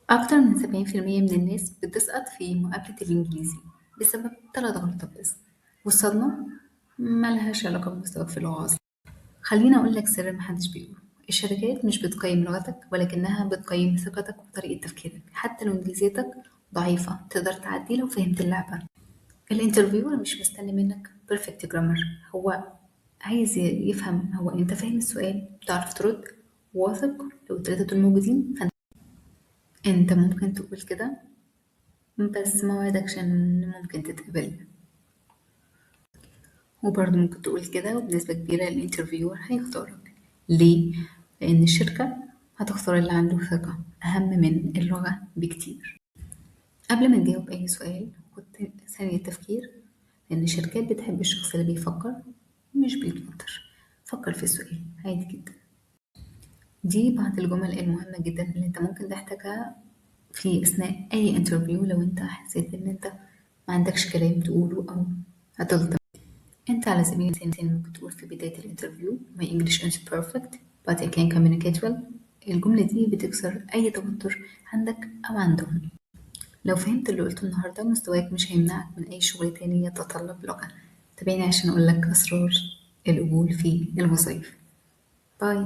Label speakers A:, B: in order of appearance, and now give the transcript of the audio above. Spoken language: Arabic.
A: أكتر من 70% من الناس بتسقط في مقابلة الإنجليزي بسبب 3 غلطات بس، والصدمة ملهاش علاقة بمستواك في اللغة أصلا. خليني أقول لك سر محدش بيقوله. الشركات مش بتقيم لغتك ولكنها بتقيم ثقتك وطريقة تفكيرك. حتى لو إنجليزيتك ضعيفة تقدر تعدي لو فهمت اللعبة. الانترفيور مش مستني منك بيرفكت جرامر، هو عايز يفهم هو انت فاهم السؤال، بتعرف ترد، واثق. لو التلاتة دول موجودين فانت ممكن تقول كده، بس ما وعدكش ان ممكن تتقبل. وبرضه ممكن تقول كده وبنسبة كبيرة الانترفيور هيختارك. ليه؟ لأن الشركة هتختار اللي عنده ثقة أهم من اللغة بكتير. قبل ما تجاوب أي سؤال خد ثانية تفكير، لأن الشركات بتحب الشخص اللي بيفكر مش بيتوتر. فكر في السؤال عادي جدا. دي بعض الجمل المهمة جدا اللي انت ممكن تحتاجها في أثناء أي انترفيو لو انت حسيت ان انت ما عندكش كلام تقوله أو هتغلط. انت على سبيل المثال ممكن تقول في بداية الانترفيو My English is perfect but I can communicate well. الجملة دي بتكسر أي توتر عندك أو عندهم. لو فهمت اللي قلته النهاردة مستواك مش هيمنعك من أي شغل تاني يتطلب لغة. تابعني عشان أقولك أسرار القبول في الوظائف. باي.